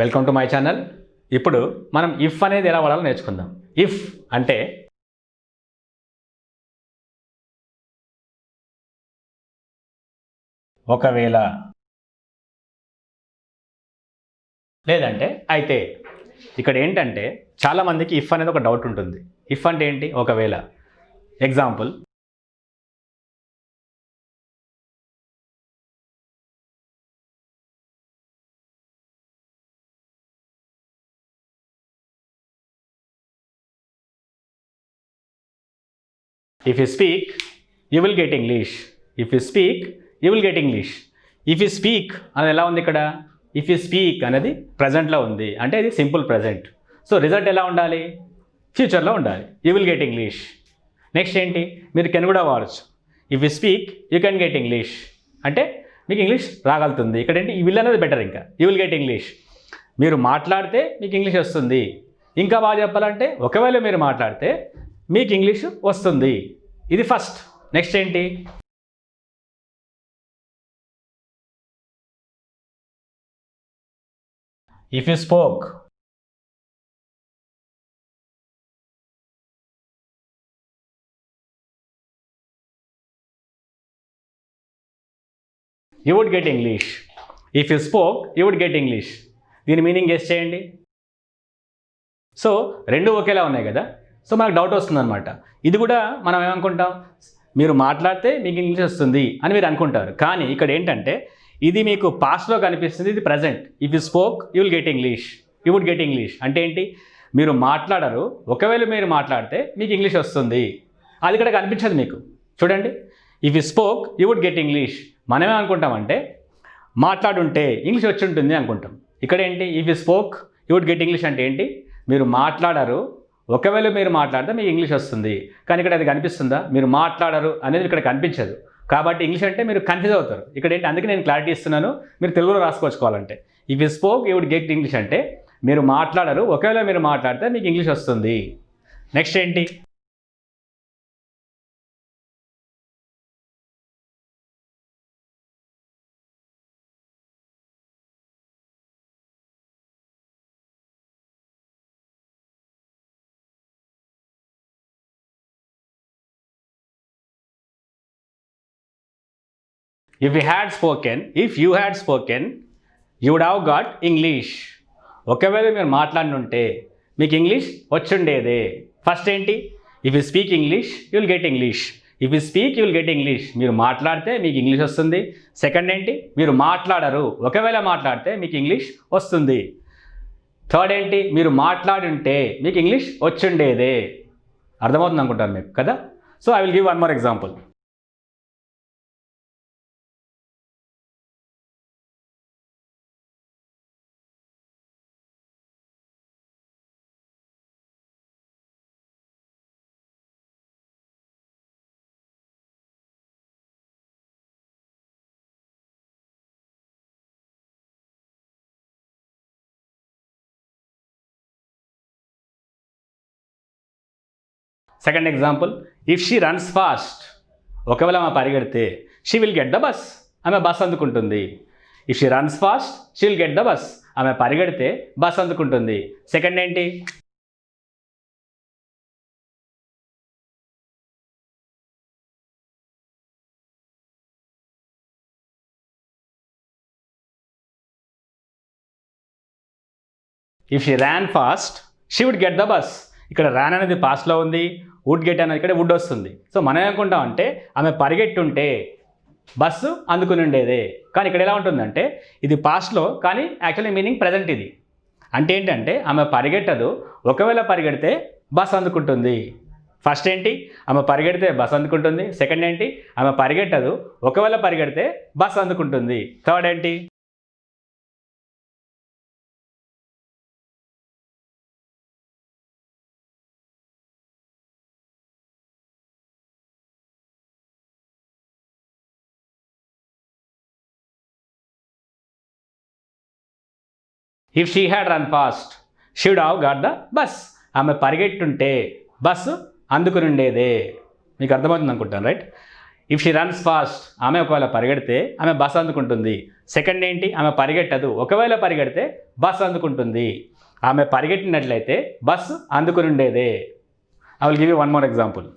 Welcome to my channel. ఇప్పుడు మనం if అనేది ఎలా వాడాలో నేర్చుకుందాం. ఇఫ్ అంటే ఒకవేళ, లేదంటే అయితే. ఇక్కడ ఏంటంటే చాలామందికి ఇఫ్ అనేది ఒక డౌట్ ఉంటుంది. ఇఫ్ అంటే ఏంటి? ఒకవేళ. Example, if you speak you will get English. if you speak you will get English. if you speak అనేది ఎలా ఉంది? ఇక్కడ ఇఫ్ యూ స్పీక్ అనేది ప్రజెంట్లో ఉంది, అంటే ఇది సింపుల్ ప్రజెంట్. సో రిజల్ట్ ఎలా ఉండాలి? ఫ్యూచర్లో ఉండాలి. You will get English. Next ఏంటి? మీరు కెన్ కూడా వాడచ్చు. If you speak you can get English అంటే మీకు ఇంగ్లీష్ రాగలుగుతుంది. ఇక్కడ ఏంటి? ఈ విల్ అనేది బెటర్. ఇంకా యూ విల్ గెట్ ఇంగ్లీష్. మీరు మాట్లాడితే మీకు ఇంగ్లీష్ వస్తుంది. ఇంకా బాగా చెప్పాలంటే ఒకవేళ మీరు మాట్లాడితే మీకు ఇంగ్లీష్ వస్తుంది. ఇది ఫస్ట్. నెక్స్ట్ ఏంటి? If you spoke you would get English. If you spoke you would get English. దీని మీనింగ్ గెస్ చేయండి. సో రెండు ఒకేలా ఉన్నాయి కదా. సో మనకు డౌట్ వస్తుంది అనమాట. ఇది కూడా మనం ఏమనుకుంటాం? మీరు మాట్లాడితే మీకు ఇంగ్లీష్ వస్తుంది అని మీరు అనుకుంటారు. కానీ ఇక్కడ ఏంటంటే ఇది మీకు పాస్ట్లో కనిపిస్తుంది, ఇది present. If you spoke you will get English, you would get English అంటే ఏంటి? మీరు మాట్లాడరు, ఒకవేళ మీరు మాట్లాడితే మీకు ఇంగ్లీష్ వస్తుంది. అది ఇక్కడ కనిపించదు మీకు. చూడండి, if you spoke you would get English. మనమే అనుకుంటామంటే మాట్లాడుంటే ఇంగ్లీష్ వచ్చి ఉంటుంది అనుకుంటాం. ఇక్కడ ఏంటి? If you spoke you would get English అంటే ఏంటి? మీరు మాట్లాడరు, ఒకవేళ మీరు మాట్లాడితే మీకు ఇంగ్లీష్ వస్తుంది. కానీ ఇక్కడ అది కనిపిస్తుందా? మీరు మాట్లాడరు అనేది ఇక్కడ కనిపించదు. కాబట్టి ఇంగ్లీష్ అంటే మీరు కన్ఫ్యూజ్ అవుతారు. ఇక్కడ ఏంటి? అందుకే నేను క్లారిటీ ఇస్తున్నాను, మీరు తెలుగులో రాసుకోవచ్చుకోవాలంటే. If you spoke you would get English అంటే మీరు మాట్లాడరు, ఒకవేళ మీరు మాట్లాడితే మీకు ఇంగ్లీష్ వస్తుంది. నెక్స్ట్ ఏంటి? If you had spoken, if you had spoken you would have got English. ఒకవేళ మీరు మాట్లాడినుంటే మీకు ఇంగ్లీష్ వచ్చుండేదే. ఫస్ట్ ఏంటి? If you speak English you will get English. If you speak you will get English. మీరు మాట్లాడితే మీకు ఇంగ్లీష్ వస్తుంది. సెకండ్ ఏంటి? మీరు మాట్లాడరు, ఒకవేళ మాట్లాడితే మీకు ఇంగ్లీష్ వస్తుంది. థర్డ్ ఏంటి? మీరు మాట్లాడుంటే మీకు ఇంగ్లీష్ వచ్చుండేదే. అర్థమవుతుంది అనుకుంటారు మీకు కదా. So I will give one more example. Second example, if she runs fast. ఒకవేళ ఆమె పరిగెడితే she will get the bus. ఆమె బస్ అందుకుంటుంది. If she runs fast she will get the bus. ఆమె పరిగెడితే బస్ అందుకుంటుంది. సెకండ్ ఏంటి? If she ran fast she would get the bus. ఇక్కడ ర్యాన్ అనేది పాస్ట్లో ఉంది, వుడ్ గెట్ అనేది ఇక్కడ వుడ్ వస్తుంది. సో మనం ఏమనుకుంటాం అంటే ఆమె పరిగెట్టుంటే బస్సు అందుకుని ఉండేదే. కానీ ఇక్కడ ఎలా ఉంటుందంటే ఇది పాస్ట్లో, కానీ యాక్చువల్లీ మీనింగ్ ప్రజెంట్ ఇది. అంటే ఏంటంటే ఆమె పరిగెట్టదు, ఒకవేళ పరిగెడితే బస్ అందుకుంటుంది. ఫస్ట్ ఏంటి? ఆమె పరిగెడితే బస్ అందుకుంటుంది. సెకండ్ ఏంటి? ఆమె పరిగెట్టదు, ఒకవేళ పరిగెడితే బస్ అందుకుంటుంది. థర్డ్ ఏంటి? If she had run fast she would have got the bus. ఆమె పరిగెట్టుంటే బస్సు అందుకుని ఉండేదే. మీకు అర్థమవుతుంది అనుకుంటాను, right? If she runs fast, ఆమె ఒకవేళ పరిగెడితే ఆమె బస్ అందుకుంటుంది. సెకండ్ ఏంటి, ఆమె పరిగెట్టదు, ఒకవేళ పరిగెడితే బస్ అందుకుంటుంది. ఆమె పరిగెట్టినట్లయితే బస్సు అందుకుని ఉండేదే. I will give you one more example.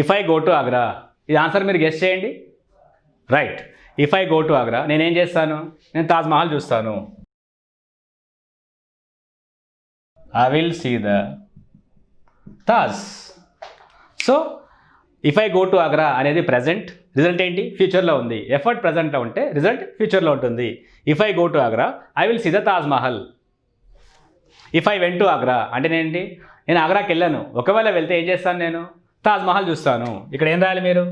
If I go to Agra, ఇది ఆన్సర్ మీరు గెస్ చేయండి. Right. If I go to Agra, నేనేం చేస్తాను, నేను తాజ్మహల్ చూస్తాను. I will see the Taj. So if I go to Agra అనేది ప్రజెంట్, రిజల్ట్ ఏంటి, ఫ్యూచర్లో ఉంది. ఎఫర్ట్ ప్రజెంట్లో ఉంటే రిజల్ట్ ఫ్యూచర్లో ఉంటుంది. If I go to Agra I will see the Taj Mahal. If I went to Agra అంటే నేనేంటి, నేను ఆగ్రాకి వెళ్ళాను, ఒకవేళ వెళ్తే ఏం చేస్తాను, నేను తాజ్మహల్ చూస్తాను. ఇక్కడ ఏం రాయాలి మీరు,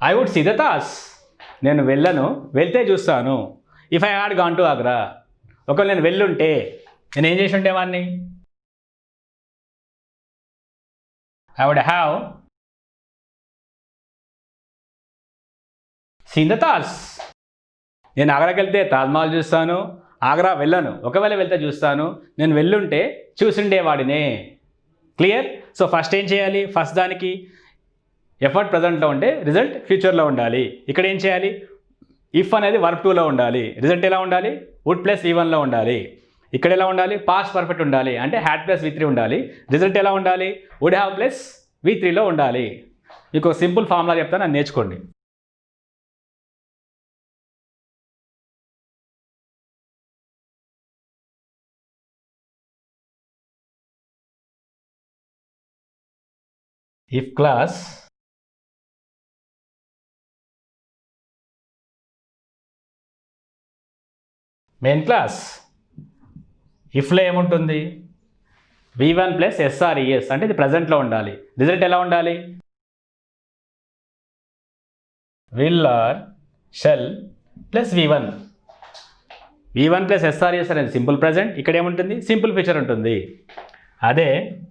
I would see the Taj. నేను వెళ్ళను, వెళ్తే చూస్తాను. If I had gone to Agra, ఒకవేళ నేను వెళ్ళుంటే నేను ఏం చేసి ఉండేవాడిని, I would have seen the Taj. నేను ఆగ్రాకి వెళ్తే తాజ్మహల్ చూస్తాను, ఆగ్రా వెళ్ళను, ఒకవేళ వెళ్తే చూస్తాను, నేను వెళ్ళుంటే చూసిండేవాడినే. క్లియర్. సో ఫస్ట్ ఏం చేయాలి, ఫస్ట్ దానికి ఎఫర్ట్ ప్రజెంట్లో ఉంటే రిజల్ట్ ఫ్యూచర్లో ఉండాలి. ఇక్కడ ఏం చేయాలి, ఇఫ్ అనేది వర్బ్ 2లో ఉండాలి, రిజల్ట్ ఎలా ఉండాలి, వుడ్ ప్లస్ V1లో ఉండాలి. ఇక్కడ ఎలా ఉండాలి, పాస్ట్ పర్ఫెక్ట్ ఉండాలి, అంటే హ్యాడ్ ప్లస్ V3 ఉండాలి. రిజల్ట్ ఎలా ఉండాలి, వుడ్ హ్యావ్ ప్లస్ V3లో ఉండాలి. మీకు సింపుల్ ఫార్ములా చెప్తాను, అది నేర్చుకోండి. ఇఫ్ క్లాస్ మెయిన్ క్లాస్, ఇఫ్లో ఏముంటుంది, V1 ప్లస్ SRES, అంటే ఇది ప్రజెంట్లో ఉండాలి. రిజల్ట్ ఎలా ఉండాలి, will or shall plus V1. V1 plus SRES అనేది సింపుల్ ప్రజెంట్, ఇక్కడ ఏముంటుంది, సింపుల్ ఫ్యూచర్ ఉంటుంది. అదే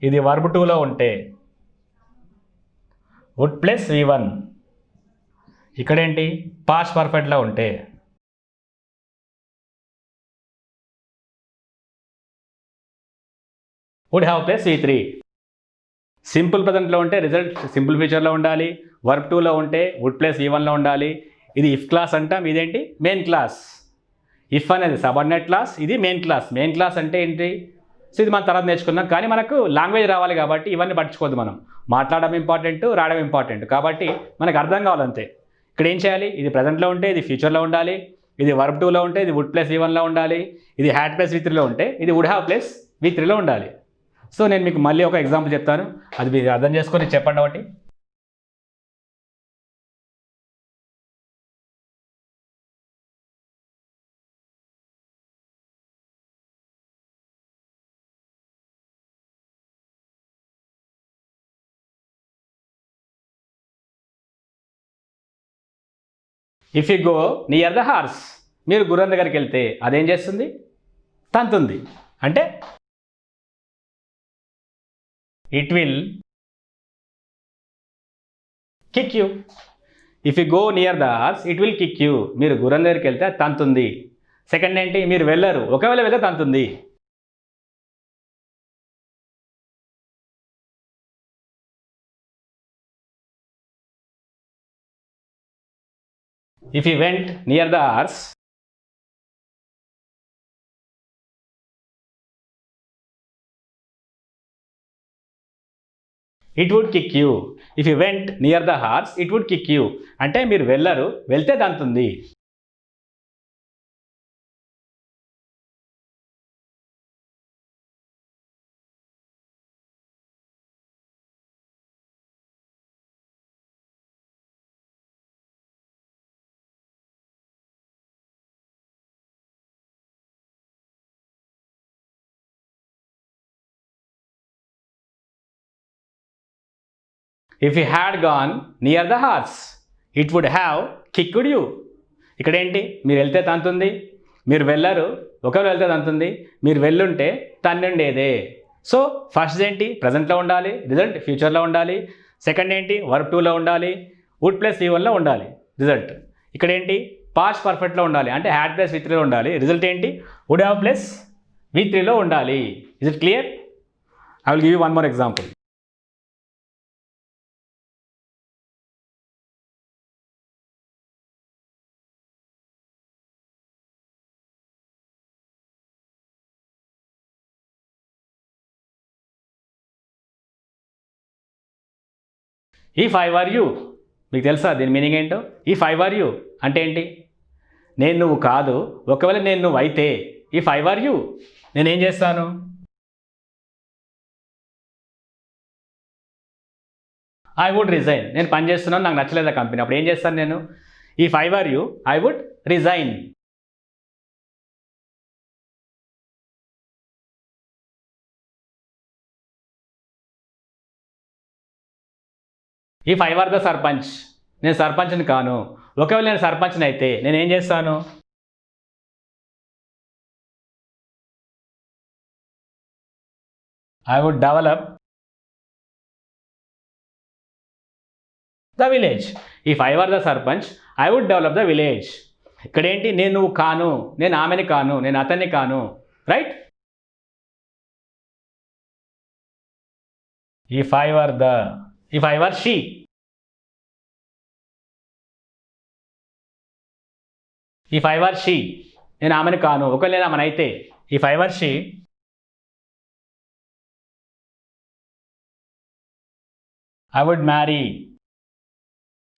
ఇది వర్బ్ 2లో ఉంటే వుడ్ ప్లస్ V1, ఇక్కడేంటి పాస్ట్ పర్ఫెక్ట్లో ఉంటే would have plus V3. Simple ప్రజెంట్లో ఉంటే రిజల్ట్ సింపుల్ ఫ్యూచర్లో ఉండాలి. వర్బ్ 2లో ఉంటే వుడ్ ప్లస్ V1లో ఉండాలి. ఇది ఇఫ్ క్లాస్ అంటాం, ఇదేంటి మెయిన్ క్లాస్. ఇఫ్ అనేది సబార్డినేట్ క్లాస్, ఇది మెయిన్ క్లాస్. మెయిన్ క్లాస్ అంటే ఏంటి, సో ఇది మనం తర్వాత నేర్చుకుందాం. కానీ మనకు లాంగ్వేజ్ రావాలి కాబట్టి ఇవన్నీ పట్టించుకోవద్దు. మనం మాట్లాడడం ఇంపార్టెంట్, రాయడం ఇంపార్టెంట్, కాబట్టి మనకు అర్థం కావాలంతే. ఇక్కడ ఏం చేయాలి, ఇది ప్రజెంట్లో ఉంటే ఇది ఫ్యూచర్లో ఉండాలి, ఇది వర్బ్ 2లో ఉంటే ఇది వుడ్ ప్లస్ V1లో ఉండాలి, ఇది హ్యాడ్ ప్లస్ V3లో ఉంటే ఇది వుడ్ హ్యావ్ ప్లస్ V3లో ఉండాలి. సో నేను మీకు మళ్ళీ ఒక ఎగ్జాంపుల్ చెప్తాను, అది మీరు అర్థం చేసుకొని చెప్పండి ఒకటి. If you go near the horse, మీరు గుర్రం దగ్గరికి వెళ్తే అదేం చేస్తుంది, తంతుంది. అంటే it will kick you. If you go near the horse it will kick you. మీరు గుర్రం దగ్గరికి వెళ్తే అది తంతుంది. సెకండ్ ఏంటి, మీరు వెళ్ళరు, ఒకవేళ వెళ్తే తంతుంది. If you went near the horse it would kick you. If you went near the horse it would kick you, అంటే మీరు వెళ్ళరు, వెళ్తే తంతుంది. If you had gone near the horse it would have kicked you. ఇక్కడ ఏంటి, మీరు వెళ్తే తంతుంది, మీరు వెళ్ళరు, ఒకరు వెళ్తే తంతుంది, మీరు వెళ్ళుంటే తన్నుండేదే. సో ఫస్ట్ ఏంటి, ప్రజెంట్లో ఉండాలి, రిజల్ట్ ఫ్యూచర్లో ఉండాలి. సెకండ్ ఏంటి, వర్బ్ 2లో ఉండాలి, వుడ్ ప్లస్ V1లో ఉండాలి రిజల్ట్. ఇక్కడ ఏంటి, పాస్ట్ పర్ఫెక్ట్లో ఉండాలి, అంటే హ్యాడ్ ప్లస్ V3లో ఉండాలి, రిజల్ట్ ఏంటి, వుడ్ హ్యావ్ ప్లస్ V3లో ఉండాలి. Is it clear? I will give you one more example. If I were you, మీకు తెలుసా దీని మీనింగ్ ఏంటో? ఇఫ్ ఐ వర్ యూ అంటే ఏంటి, నేను నువ్వు కాదు, ఒకవేళ నేను నువ్వు అయితే. ఇఫ్ ఐ వర్ యూ నేనేం చేస్తాను, ఐ వుడ్ రిజైన్. నేను పని చేస్తున్నాను, నాకు నచ్చలేదు ఆ కంపెనీ, అప్పుడు ఏం చేస్తాను నేను? If I were you I would resign. If I were the sarpanch, నేను సర్పంచ్ని కాను, ఒకవేళ నేను సర్పంచ్ని అయితే నేనేం చేస్తాను? I would develop the village. If I were the sarpanch I would develop the village. ఇక్కడ ఏంటి, నేను నువ్వు కాను, నేను ఆమెని కాను, నేను అతన్ని కాను, right? If I were the, if I were she, if I were she నేను ఆమెను కాను, ఒకవేళ నేను ఆమెను అయితే. If I were she I would marry.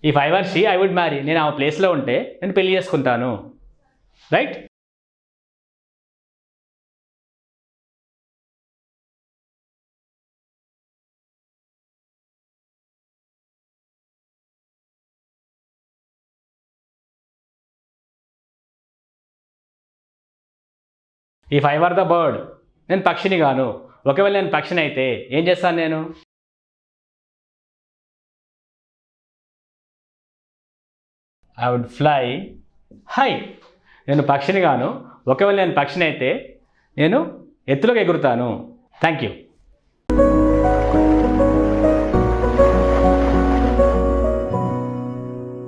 If I were she I would marry, నేను ఆమె ప్లేస్లో ఉంటే నేను పెళ్లి చేసుకుంటాను, right? If I were the bird, నేను పక్షిని కాను, ఒకవేళ నేను పక్షిని అయితే ఏం చేస్తాను నేను? I would fly high. నేను పక్షిని కాను, ఒకవేళ నేను పక్షిని అయితే నేను ఎత్తులోకి ఎగురుతాను. Thank you.